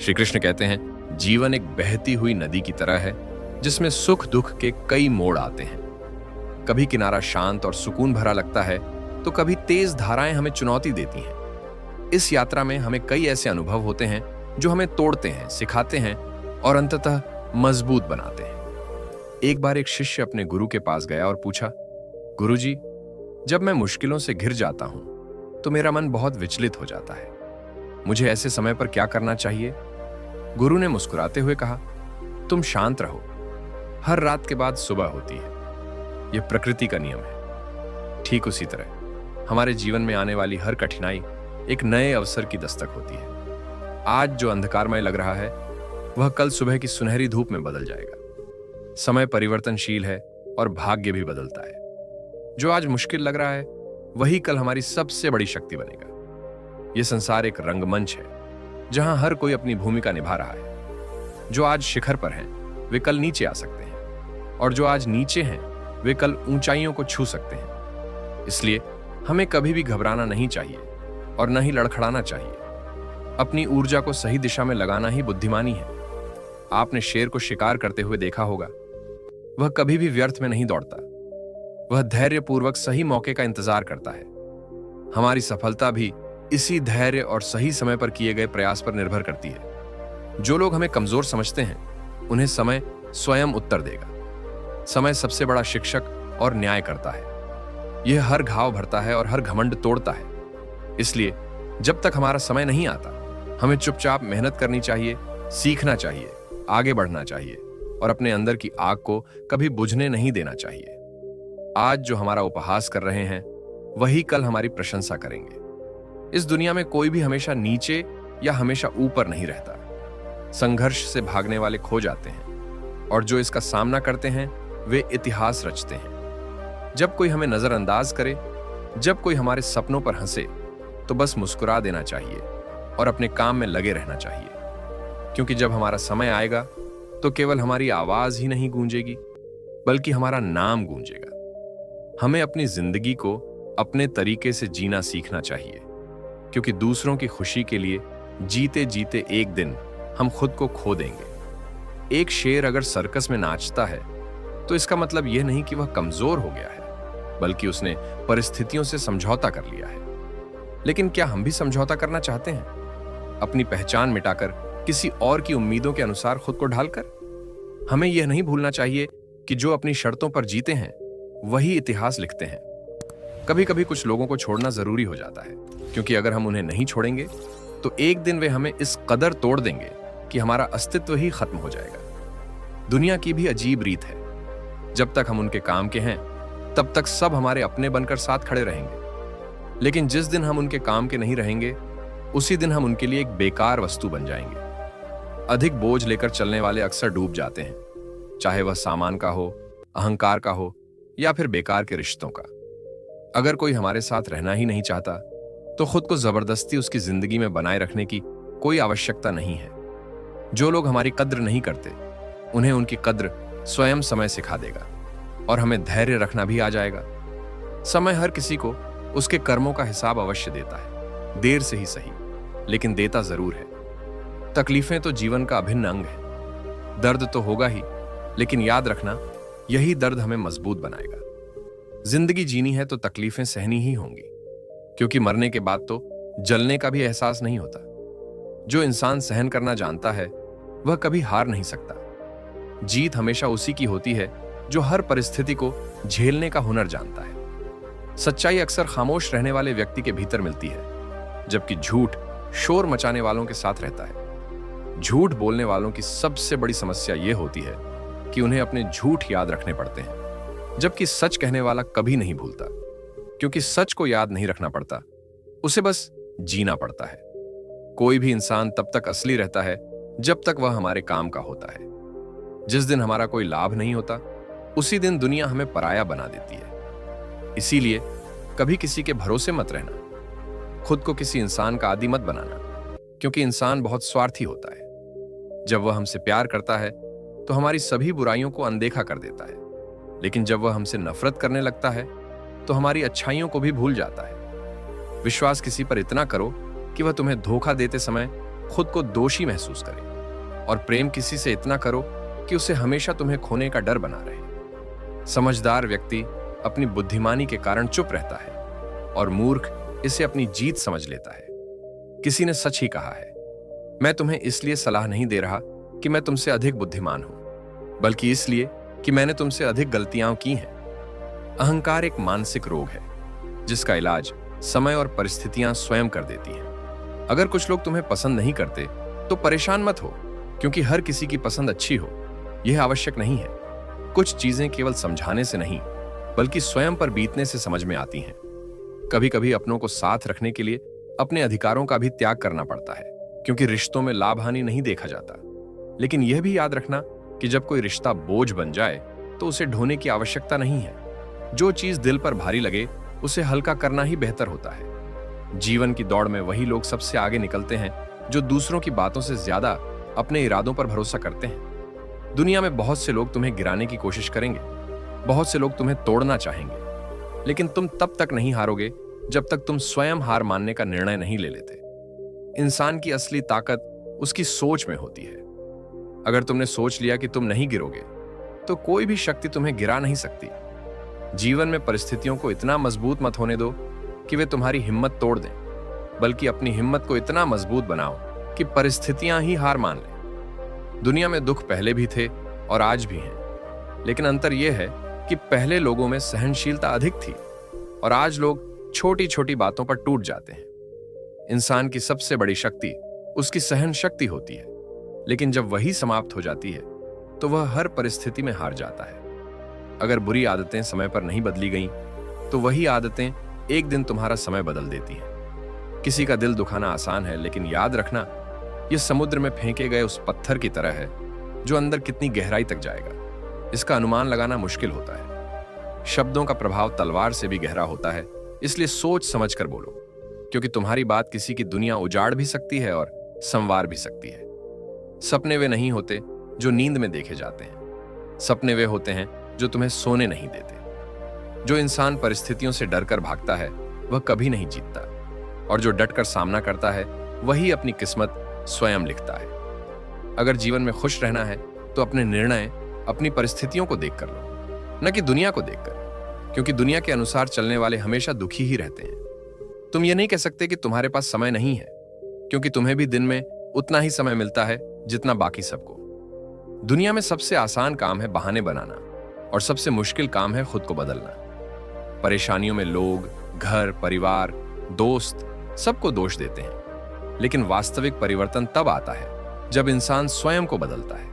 श्री कृष्ण कहते हैं, जीवन एक बहती हुई नदी की तरह है जिसमें सुख दुख के कई मोड़ आते हैं। कभी किनारा शांत और सुकून भरा लगता है तो कभी तेज धाराएं हमें चुनौती देती हैं। इस यात्रा में हमें कई ऐसे अनुभव होते हैं जो हमें तोड़ते हैं, सिखाते हैं और अंततः मजबूत बनाते हैं। एक बार एक शिष्य अपने गुरु के पास गया और पूछा, गुरुजी, जब मैं मुश्किलों से घिर जाता हूं तो मेरा मन बहुत विचलित हो जाता है। मुझे ऐसे समय पर क्या करना चाहिए? गुरु ने मुस्कुराते हुए कहा, तुम शांत रहो। हर रात के बाद सुबह होती है। यह प्रकृति का नियम है। ठीक उसी तरह हमारे जीवन में आने वाली हर कठिनाई एक नए अवसर की दस्तक होती है। आज जो अंधकारमय लग रहा है वह कल सुबह की सुनहरी धूप में बदल जाएगा। समय परिवर्तनशील है और भाग्य भी बदलता है। जो आज मुश्किल लग रहा है वही कल हमारी सबसे बड़ी शक्ति बनेगा। यह संसार एक रंगमंच है जहां हर कोई अपनी भूमिका निभा रहा है। जो आज शिखर पर हैं वे कल नीचे आ सकते हैं और जो आज नीचे हैं वे कल ऊंचाइयों को छू सकते हैं। इसलिए हमें कभी भी घबराना नहीं चाहिए और न ही लड़खड़ाना चाहिए। अपनी ऊर्जा को सही दिशा में लगाना ही बुद्धिमानी है। आपने शेर को शिकार करते हुए देखा होगा। वह कभी भी व्यर्थ में नहीं दौड़ता। वह धैर्यपूर्वक सही मौके का इंतजार करता है। हमारी सफलता भी इसी धैर्य और सही समय पर किए गए प्रयास पर निर्भर करती है। जो लोग हमें कमजोर समझते हैं उन्हें समय स्वयं उत्तर देगा। समय सबसे बड़ा शिक्षक और न्याय करता है। यह हर घाव भरता है और हर घमंड तोड़ता है। इसलिए जब तक हमारा समय नहीं आता हमें चुपचाप मेहनत करनी चाहिए, सीखना चाहिए, आगे बढ़ना चाहिए और अपने अंदर की आग को कभी बुझने नहीं देना चाहिए। आज जो हमारा उपहास कर रहे हैं वही कल हमारी प्रशंसा करेंगे। इस दुनिया में कोई भी हमेशा नीचे या हमेशा ऊपर नहीं रहता। संघर्ष से भागने वाले खो जाते हैं और जो इसका सामना करते हैं वे इतिहास रचते हैं। जब कोई हमें नजरअंदाज करे, जब कोई हमारे सपनों पर हंसे, तो बस मुस्कुरा देना चाहिए और अपने काम में लगे रहना चाहिए। क्योंकि जब हमारा समय आएगा तो केवल हमारी आवाज ही नहीं गूंजेगी बल्कि हमारा नाम गूंजेगा। हमें अपनी जिंदगी को अपने तरीके से जीना सीखना चाहिए, क्योंकि दूसरों की खुशी के लिए जीते जीते एक दिन हम खुद को खो देंगे। एक शेर अगर सर्कस में नाचता है तो इसका मतलब यह नहीं कि वह कमजोर हो गया है, बल्कि उसने परिस्थितियों से समझौता कर लिया है। लेकिन क्या हम भी समझौता करना चाहते हैं? अपनी पहचान मिटाकर किसी और की उम्मीदों के अनुसार खुद को ढालकर? हमें यह नहीं भूलना चाहिए कि जो अपनी शर्तों पर जीते हैं वही इतिहास लिखते हैं। कभी कभी कुछ लोगों को छोड़ना जरूरी हो जाता है, क्योंकि अगर हम उन्हें नहीं छोड़ेंगे तो एक दिन वे हमें इस कदर तोड़ देंगे कि हमारा अस्तित्व ही खत्म हो जाएगा। दुनिया की भी अजीब रीत है। जब तक हम उनके काम के हैं तब तक सब हमारे अपने बनकर साथ खड़े रहेंगे, लेकिन जिस दिन हम उनके काम के नहीं रहेंगे उसी दिन हम उनके लिए एक बेकार वस्तु बन जाएंगे। अधिक बोझ लेकर चलने वाले अक्सर डूब जाते हैं, चाहे वह सामान का हो, अहंकार का हो या फिर बेकार के रिश्तों का। अगर कोई हमारे साथ रहना ही नहीं चाहता तो खुद को जबरदस्ती उसकी जिंदगी में बनाए रखने की कोई आवश्यकता नहीं है। जो लोग हमारी कद्र नहीं करते उन्हें उनकी कद्र स्वयं समय सिखा देगा और हमें धैर्य रखना भी आ जाएगा। समय हर किसी को उसके कर्मों का हिसाब अवश्य देता है, देर से ही सही, लेकिन देता जरूर है। तकलीफें तो जीवन का अभिन्न अंग है। दर्द तो होगा ही, लेकिन याद रखना यही दर्द हमें मजबूत बनाएगा। जिंदगी जीनी है तो तकलीफें सहनी ही होंगी, क्योंकि मरने के बाद तो जलने का भी एहसास नहीं होता। जो इंसान सहन करना जानता है वह कभी हार नहीं सकता। जीत हमेशा उसी की होती है जो हर परिस्थिति को झेलने का हुनर जानता है। सच्चाई अक्सर खामोश रहने वाले व्यक्ति के भीतर मिलती है, जबकि झूठ शोर मचाने वालों के साथ रहता है। झूठ बोलने वालों की सबसे बड़ी समस्या यह होती है कि उन्हें अपने झूठ याद रखने पड़ते हैं, जबकि सच कहने वाला कभी नहीं भूलता, क्योंकि सच को याद नहीं रखना पड़ता, उसे बस जीना पड़ता है। कोई भी इंसान तब तक असली रहता है जब तक वह हमारे काम का होता है। जिस दिन हमारा कोई लाभ नहीं होता उसी दिन दुनिया हमें पराया बना देती है। इसीलिए कभी किसी के भरोसे मत रहना। खुद को किसी इंसान का आदी मत बनाना, क्योंकि इंसान बहुत स्वार्थी होता है। जब वह हमसे प्यार करता है तो हमारी सभी बुराइयों को अनदेखा कर देता है, लेकिन जब वह हमसे नफरत करने लगता है तो हमारी अच्छाइयों को भी भूल जाता है। विश्वास किसी पर इतना करो कि वह तुम्हें धोखा देते समय खुद को दोषी महसूस करें, और प्रेम किसी से इतना करो कि उसे हमेशा तुम्हें खोने का डर बना रहे। समझदार व्यक्ति अपनी बुद्धिमानी के कारण चुप रहता है और मूर्ख इसे अपनी जीत समझ लेता है। किसी ने सच ही कहा है, मैं तुम्हें इसलिए सलाह नहीं दे रहा कि मैं तुमसे अधिक बुद्धिमान हूं, बल्कि इसलिए कि मैंने तुमसे अधिक गलतियां की हैं। अहंकार एक मानसिक रोग है जिसका इलाज समय और परिस्थितियां स्वयं कर देती हैं। अगर कुछ लोग तुम्हें पसंद नहीं करते तो परेशान मत हो, क्योंकि हर किसी की पसंद अच्छी हो यह आवश्यक नहीं है। कुछ चीजें केवल समझाने से नहीं, बल्कि स्वयं पर बीतने से समझ में आती हैं। कभी कभी अपनों को साथ रखने के लिए अपने अधिकारों का भी त्याग करना पड़ता है, क्योंकि रिश्तों में लाभ हानि नहीं देखा जाता। लेकिन यह भी याद रखना कि जब कोई रिश्ता बोझ बन जाए तो उसे ढोने की आवश्यकता नहीं है। जो चीज दिल पर भारी लगे उसे हल्का करना ही बेहतर होता है। जीवन की दौड़ में वही लोग सबसे आगे निकलते हैं जो दूसरों की बातों से ज्यादा अपने इरादों पर भरोसा करते हैं। दुनिया में बहुत से लोग तुम्हें गिराने की कोशिश करेंगे, बहुत से लोग तुम्हें तोड़ना चाहेंगे, लेकिन तुम तब तक नहीं हारोगे जब तक तुम स्वयं हार मानने का निर्णय नहीं ले लेते। इंसान की असली ताकत उसकी सोच में होती है। अगर तुमने सोच लिया कि तुम नहीं गिरोगे, तो कोई भी शक्ति तुम्हें गिरा नहीं सकती। जीवन में परिस्थितियों को इतना मजबूत मत होने दो कि वे तुम्हारी हिम्मत तोड़ दें, बल्कि अपनी हिम्मत को इतना मजबूत बनाओ कि परिस्थितियां ही हार मान लें। दुनिया में दुख पहले भी थे और आज भी हैं, लेकिन अंतर यह है कि पहले लोगों में सहनशीलता अधिक थी और आज लोग छोटी छोटी बातों पर टूट जाते हैं। इंसान की सबसे बड़ी शक्ति उसकी सहन शक्ति होती है, लेकिन जब वही समाप्त हो जाती है तो वह हर परिस्थिति में हार जाता है। अगर बुरी आदतें समय पर नहीं बदली गईं, तो वही आदतें एक दिन तुम्हारा समय बदल देती हैं। किसी का दिल दुखाना आसान है, लेकिन याद रखना यह समुद्र में फेंके गए उस पत्थर की तरह है जो अंदर कितनी गहराई तक जाएगा, इसका अनुमान लगाना मुश्किल होता है। शब्दों का प्रभाव तलवार से भी गहरा होता है, इसलिए सोच समझ कर बोलो, क्योंकि तुम्हारी बात किसी की दुनिया उजाड़ भी सकती है और संवार भी सकती है। सपने वे नहीं होते जो नींद में देखे जाते हैं, सपने वे होते हैं जो तुम्हें सोने नहीं देते। जो इंसान परिस्थितियों से डरकर भागता है वह कभी नहीं जीतता, और जो डटकर सामना करता है वही अपनी किस्मत स्वयं लिखता है। अगर जीवन में खुश रहना है तो अपने निर्णय अपनी परिस्थितियों को देखकर लो, न कि दुनिया को देखकर, क्योंकि दुनिया के अनुसार चलने वाले हमेशा दुखी ही रहते हैं। तुम ये नहीं कह सकते कि तुम्हारे पास समय नहीं है, क्योंकि तुम्हें भी दिन में उतना ही समय मिलता है जितना बाकी सबको। दुनिया में सबसे आसान काम है बहाने बनाना और सबसे मुश्किल काम है खुद को बदलना। परेशानियों में लोग, घर, परिवार, दोस्त सबको दोष देते हैं, लेकिन वास्तविक परिवर्तन तब आता है जब इंसान स्वयं को बदलता है।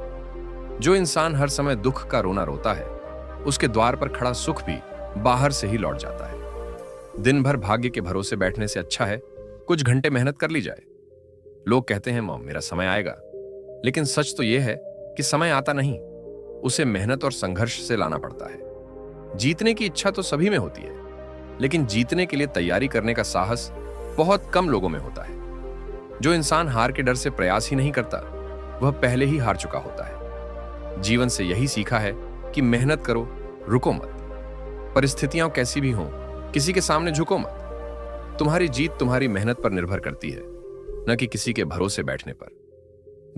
जो इंसान हर समय दुख का रोना रोता है, उसके द्वार पर खड़ा सुख भी बाहर से ही लौट जाता है। दिन भर भाग्य के भरोसे बैठने से अच्छा है कुछ घंटे मेहनत कर ली जाए। लोग कहते हैं मेरा समय आएगा, लेकिन सच तो यह है कि समय आता नहीं, उसे मेहनत और संघर्ष से लाना पड़ता है। जीतने की इच्छा तो सभी में होती है, लेकिन जीतने के लिए तैयारी करने का साहस बहुत कम लोगों में होता है। जो इंसान हार के डर से प्रयास ही नहीं करता, वह पहले ही हार चुका होता है। जीवन से यही सीखा है कि मेहनत करो, रुको मत। परिस्थितियां कैसी भी हों, किसी के सामने झुको मत। तुम्हारी जीत तुम्हारी मेहनत पर निर्भर करती है, न कि किसी के भरोसे बैठने पर।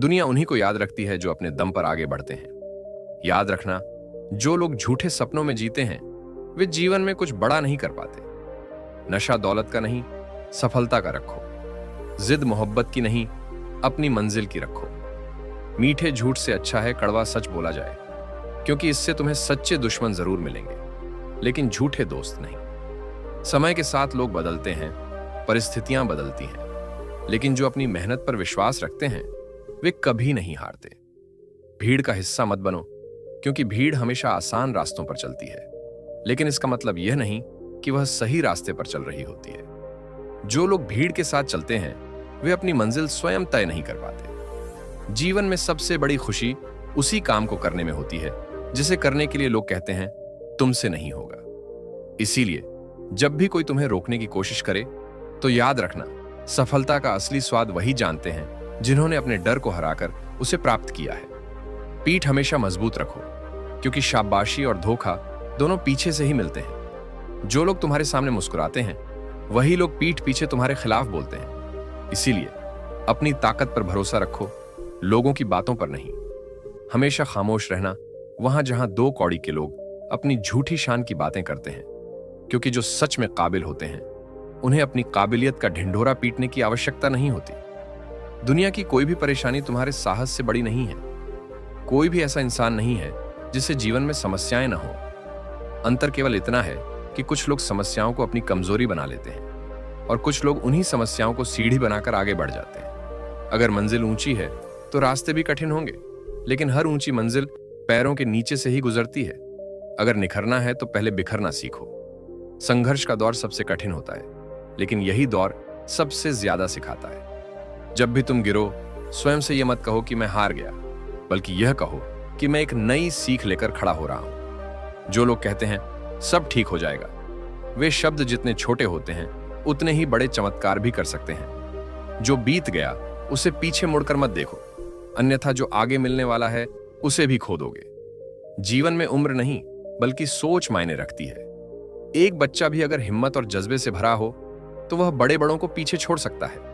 दुनिया उन्हीं को याद रखती है जो अपने दम पर आगे बढ़ते हैं। याद रखना, जो लोग झूठे सपनों में जीते हैं वे जीवन में कुछ बड़ा नहीं कर पाते। नशा दौलत का नहीं, सफलता का रखो। जिद मोहब्बत की नहीं, अपनी मंजिल की रखो। मीठे झूठ से अच्छा है कड़वा सच बोला जाए, क्योंकि इससे तुम्हें सच्चे दुश्मन जरूर मिलेंगे, लेकिन झूठे दोस्त नहीं। समय के साथ लोग बदलते हैं, परिस्थितियां बदलती हैं, लेकिन जो अपनी मेहनत पर विश्वास रखते हैं वे कभी नहीं हारते। भीड़ का हिस्सा मत बनो, क्योंकि भीड़ हमेशा आसान रास्तों पर चलती है, लेकिन इसका मतलब यह नहीं कि वह सही रास्ते पर चल रही होती है। जो लोग भीड़ के साथ चलते हैं वे अपनी मंजिल स्वयं तय नहीं कर पाते। जीवन में सबसे बड़ी खुशी उसी काम को करने में होती है जिसे करने के लिए लोग कहते हैं तुमसे नहीं होगा। इसीलिए जब भी कोई तुम्हें रोकने की कोशिश करे तो याद रखना, सफलता का असली स्वाद वही जानते हैं जिन्होंने अपने डर को हराकर उसे प्राप्त किया है। पीठ हमेशा मजबूत रखो, क्योंकि शाबाशी और धोखा दोनों पीछे से ही मिलते हैं। जो लोग तुम्हारे सामने मुस्कुराते हैं वही लोग पीठ पीछे तुम्हारे खिलाफ बोलते हैं। इसीलिए अपनी ताकत पर भरोसा रखो, लोगों की बातों पर नहीं। हमेशा खामोश रहना वहां जहां दो कौड़ी के लोग अपनी झूठी शान की बातें करते हैं, क्योंकि जो सच में काबिल होते हैं उन्हें अपनी काबिलियत का ढिंढोरा पीटने की आवश्यकता नहीं होती। दुनिया की कोई भी परेशानी तुम्हारे साहस से बड़ी नहीं है। कोई भी ऐसा इंसान नहीं है जिसे जीवन में समस्याएं ना हो। अंतर केवल इतना है कि कुछ लोग समस्याओं को अपनी कमजोरी बना लेते हैं और कुछ लोग उन्हीं समस्याओं को सीढ़ी बनाकर आगे बढ़ जाते हैं। अगर मंजिल ऊंची है तो रास्ते भी कठिन होंगे, लेकिन हर ऊंची मंजिल पैरों के नीचे से ही गुजरती है। अगर निखरना है तो पहले बिखरना सीखो। संघर्ष का दौर सबसे कठिन होता है, लेकिन यही दौर सबसे ज्यादा सिखाता है। जब भी तुम गिरो, स्वयं से यह मत कहो कि मैं हार गया, बल्कि यह कहो कि मैं एक नई सीख लेकर खड़ा हो रहा हूं। जो लोग कहते हैं सब ठीक हो जाएगा, वे शब्द जितने छोटे होते हैं उतने ही बड़े चमत्कार भी कर सकते हैं। जो बीत गया उसे पीछे मुड़कर मत देखो, अन्यथा जो आगे मिलने वाला है उसे भी खो दोगे। जीवन में उम्र नहीं बल्कि सोच मायने रखती है। एक बच्चा भी अगर हिम्मत और जज्बे से भरा हो तो वह बड़े बड़ों को पीछे छोड़ सकता है।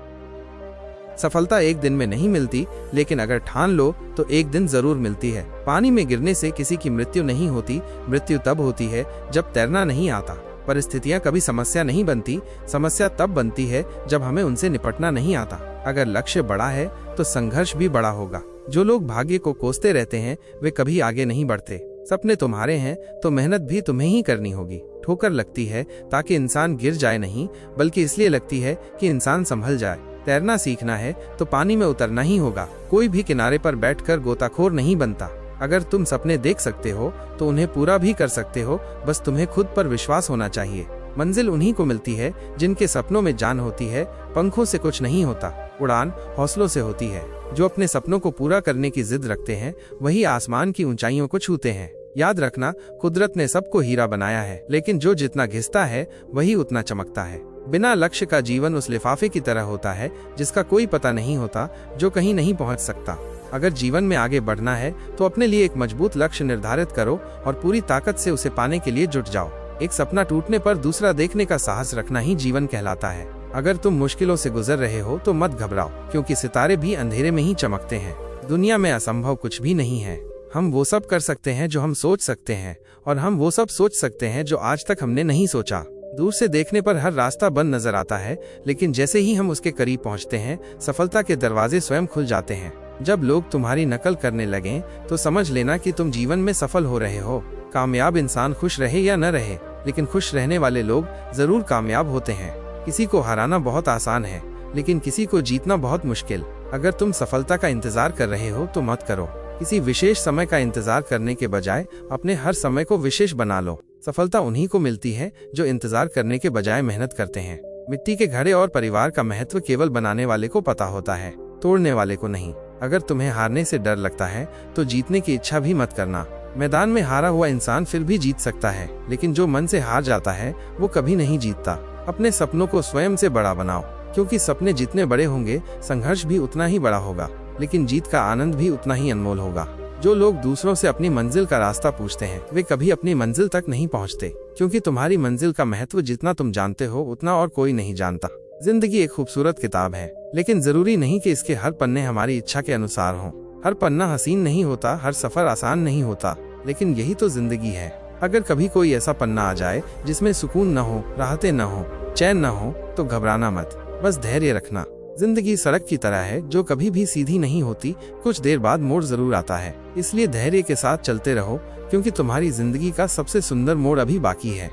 सफलता एक दिन में नहीं मिलती, लेकिन अगर ठान लो तो एक दिन जरूर मिलती है। पानी में गिरने से किसी की मृत्यु नहीं होती, मृत्यु तब होती है जब तैरना नहीं आता। परिस्थितियां कभी समस्या नहीं बनती, समस्या तब बनती है जब हमें उनसे निपटना नहीं आता। अगर लक्ष्य बड़ा है तो संघर्ष भी बड़ा होगा। जो लोग भाग्य को कोसते रहते हैं वे कभी आगे नहीं बढ़ते। सपने तुम्हारे हैं तो मेहनत भी तुम्हें ही करनी होगी। ठोकर लगती है ताकि इंसान गिर जाए नहीं, बल्कि इसलिए लगती है कि इंसान संभल जाए। तैरना सीखना है तो पानी में उतरना ही होगा। कोई भी किनारे पर बैठकर गोताखोर नहीं बनता। अगर तुम सपने देख सकते हो तो उन्हें पूरा भी कर सकते हो, बस तुम्हें खुद पर विश्वास होना चाहिए। मंजिल उन्हीं को मिलती है जिनके सपनों में जान होती है। पंखों से कुछ नहीं होता, उड़ान हौसलों से होती है। जो अपने सपनों को पूरा करने की जिद रखते हैं वही आसमान की ऊंचाइयों को छूते हैं। याद रखना, कुदरत ने सबको हीरा बनाया है, लेकिन जो जितना घिसता है वही उतना चमकता है। बिना लक्ष्य का जीवन उस लिफाफे की तरह होता है जिसका कोई पता नहीं होता, जो कहीं नहीं पहुंच सकता। अगर जीवन में आगे बढ़ना है तो अपने लिए एक मजबूत लक्ष्य निर्धारित करो और पूरी ताकत से उसे पाने के लिए जुट जाओ। एक सपना टूटने पर दूसरा देखने का साहस रखना ही जीवन कहलाता है। अगर तुम मुश्किलों से गुजर रहे हो तो मत घबराओ, क्योंकि सितारे भी अंधेरे में ही चमकते हैं। दुनिया में असंभव कुछ भी नहीं है। हम वो सब कर सकते हैं जो हम सोच सकते हैं, और हम वो सब सोच सकते हैं जो आज तक हमने नहीं सोचा। दूर से देखने पर हर रास्ता बंद नजर आता है, लेकिन जैसे ही हम उसके करीब पहुंचते हैं सफलता के दरवाजे स्वयं खुल जाते हैं। जब लोग तुम्हारी नकल करने लगें तो समझ लेना कि तुम जीवन में सफल हो रहे हो। कामयाब इंसान खुश रहे या न रहे, लेकिन खुश रहने वाले लोग जरूर कामयाब होते हैं। किसी को हराना बहुत आसान है, लेकिन किसी को जीतना बहुत मुश्किल। अगर तुम सफलता का इंतजार कर रहे हो तो मत करो। किसी विशेष समय का इंतजार करने के बजाय अपने हर समय को विशेष बना लो। सफलता उन्हीं को मिलती है जो इंतजार करने के बजाय मेहनत करते हैं। मिट्टी के घड़े और परिवार का महत्व केवल बनाने वाले को पता होता है, तोड़ने वाले को नहीं। अगर तुम्हें हारने से डर लगता है तो जीतने की इच्छा भी मत करना। मैदान में हारा हुआ इंसान फिर भी जीत सकता है, लेकिन जो मन से हार जाता है वो कभी नहीं जीतता। अपने सपनों को स्वयं से बड़ा बनाओ, क्योंकि सपने जितने बड़े होंगे संघर्ष भी उतना ही बड़ा होगा, लेकिन जीत का आनंद भी उतना ही अनमोल होगा। जो लोग दूसरों से अपनी मंजिल का रास्ता पूछते हैं वे कभी अपनी मंजिल तक नहीं पहुंचते, क्योंकि तुम्हारी मंजिल का महत्व जितना तुम जानते हो उतना और कोई नहीं जानता। जिंदगी एक खूबसूरत किताब है, लेकिन जरूरी नहीं कि इसके हर पन्ने हमारी इच्छा के अनुसार हों। हर पन्ना हसीन नहीं होता, हर सफर आसान नहीं होता, लेकिन यही तो जिंदगी है। अगर कभी कोई ऐसा पन्ना आ जाए जिसमें सुकून न हो, राहतें न हो, चैन न हो, तो घबराना मत, बस धैर्य रखना। जिंदगी सड़क की तरह है जो कभी भी सीधी नहीं होती, कुछ देर बाद मोड़ जरूर आता है। इसलिए धैर्य के साथ चलते रहो, क्योंकि तुम्हारी जिंदगी का सबसे सुंदर मोड़ अभी बाकी है।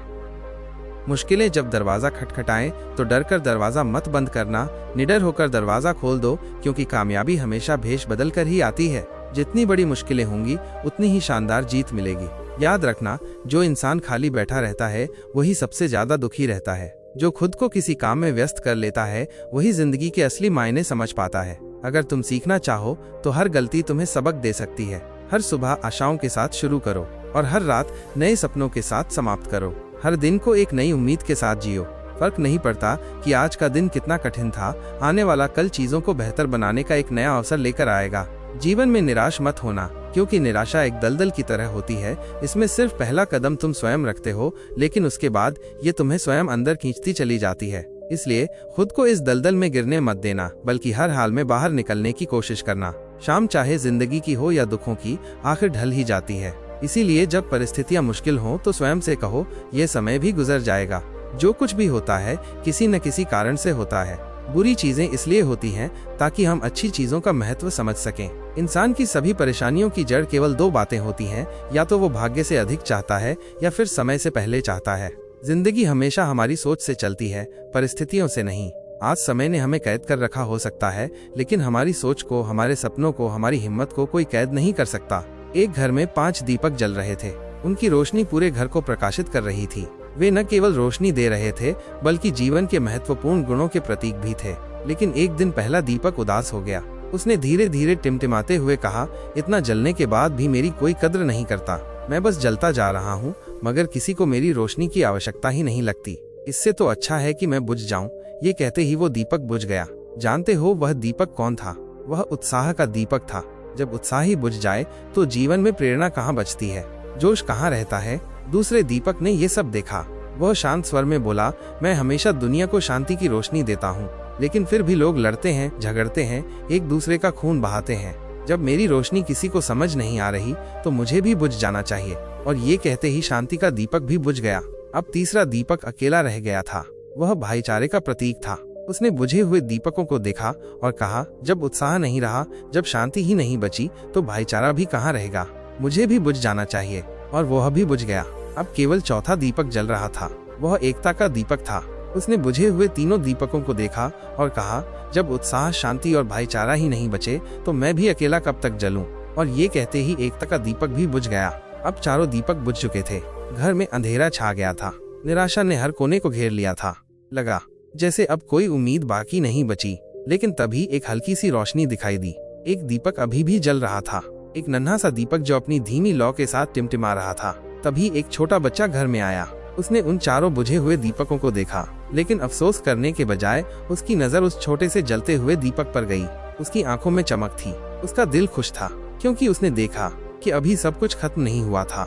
मुश्किलें जब दरवाजा खटखटाएं तो डरकर दरवाजा मत बंद करना, निडर होकर दरवाजा खोल दो, क्योंकि कामयाबी हमेशा भेष बदल कर ही आती है। जितनी बड़ी मुश्किलें होंगी उतनी ही शानदार जीत मिलेगी। याद रखना, जो इंसान खाली बैठा रहता है वही सबसे ज्यादा दुखी रहता है। जो खुद को किसी काम में व्यस्त कर लेता है वही जिंदगी के असली मायने समझ पाता है। अगर तुम सीखना चाहो तो हर गलती तुम्हें सबक दे सकती है। हर सुबह आशाओं के साथ शुरू करो और हर रात नए सपनों के साथ समाप्त करो। हर दिन को एक नई उम्मीद के साथ जियो। फर्क नहीं पड़ता कि आज का दिन कितना कठिन था, आने वाला कल चीजों को बेहतर बनाने का एक नया अवसर लेकर आएगा। जीवन में निराश मत होना, क्योंकि निराशा एक दलदल की तरह होती है। इसमें सिर्फ पहला कदम तुम स्वयं रखते हो, लेकिन उसके बाद ये तुम्हें स्वयं अंदर खींचती चली जाती है। इसलिए खुद को इस दलदल में गिरने मत देना, बल्कि हर हाल में बाहर निकलने की कोशिश करना। शाम चाहे जिंदगी की हो या दुखों की, आखिर ढल ही जाती है। इसीलिए जब परिस्थितियां मुश्किल हों तो स्वयं से कहो, ये समय भी गुजर जाएगा। जो कुछ भी होता है किसी न किसी कारण से होता है। बुरी चीजें इसलिए होती हैं ताकि हम अच्छी चीजों का महत्व समझ सकें। इंसान की सभी परेशानियों की जड़ केवल दो बातें होती हैं, या तो वो भाग्य से अधिक चाहता है या फिर समय से पहले चाहता है। जिंदगी हमेशा हमारी सोच से चलती है, परिस्थितियों से नहीं। आज समय ने हमें कैद कर रखा हो सकता है, लेकिन हमारी सोच को, हमारे सपनों को, हमारी हिम्मत को कोई कैद नहीं कर सकता। एक घर में 5 दीपक जल रहे थे। उनकी रोशनी पूरे घर को प्रकाशित कर रही थी। वे न केवल रोशनी दे रहे थे, बल्कि जीवन के महत्वपूर्ण गुणों के प्रतीक भी थे। लेकिन एक दिन पहला दीपक उदास हो गया। उसने धीरे धीरे टिमटिमाते हुए कहा, इतना जलने के बाद भी मेरी कोई कद्र नहीं करता। मैं बस जलता जा रहा हूँ, मगर किसी को मेरी रोशनी की आवश्यकता ही नहीं लगती। इससे तो अच्छा है कि मैं बुझ जाऊं। ये कहते ही वो दीपक बुझ गया। जानते हो वह दीपक कौन था? वह उत्साह का दीपक था। जब उत्साह ही बुझ जाए तो जीवन में प्रेरणा कहाँ बचती है, जोश कहाँ रहता है? दूसरे दीपक ने ये सब देखा। वह शांत स्वर में बोला, मैं हमेशा दुनिया को शांति की रोशनी देता हूँ, लेकिन फिर भी लोग लड़ते हैं, झगड़ते हैं, एक दूसरे का खून बहाते हैं। जब मेरी रोशनी किसी को समझ नहीं आ रही तो मुझे भी बुझ जाना चाहिए। और ये कहते ही शांति का दीपक भी बुझ गया। अब तीसरा दीपक अकेला रह गया था। वह भाईचारे का प्रतीक था। उसने बुझे हुए दीपकों को देखा और कहा, जब उत्साह नहीं रहा, जब शांति ही नहीं बची, तो भाईचारा भी कहाँ रहेगा? मुझे भी बुझ जाना चाहिए। और वह भी बुझ गया। अब केवल चौथा दीपक जल रहा था। वह एकता का दीपक था। उसने बुझे हुए तीनों दीपकों को देखा और कहा, जब उत्साह, शांति और भाईचारा ही नहीं बचे, तो मैं भी अकेला कब तक जलूं? और ये कहते ही एकता का दीपक भी बुझ गया। अब चारों दीपक बुझ चुके थे। घर में अंधेरा छा गया था। निराशा ने हर कोने को घेर लिया था। लगा जैसे अब कोई उम्मीद बाकी नहीं बची। लेकिन तभी एक हल्की सी रोशनी दिखाई दी। एक दीपक अभी भी जल रहा था, एक नन्हा सा दीपक जो अपनी धीमी लौ के साथ टिमटिमा रहा था। तभी एक छोटा बच्चा घर में आया। उसने उन चारों बुझे हुए दीपकों को देखा, लेकिन अफसोस करने के बजाय उसकी नजर उस छोटे से जलते हुए दीपक पर गई। उसकी आंखों में चमक थी। उसका दिल खुश था, क्योंकि उसने देखा कि अभी सब कुछ खत्म नहीं हुआ था।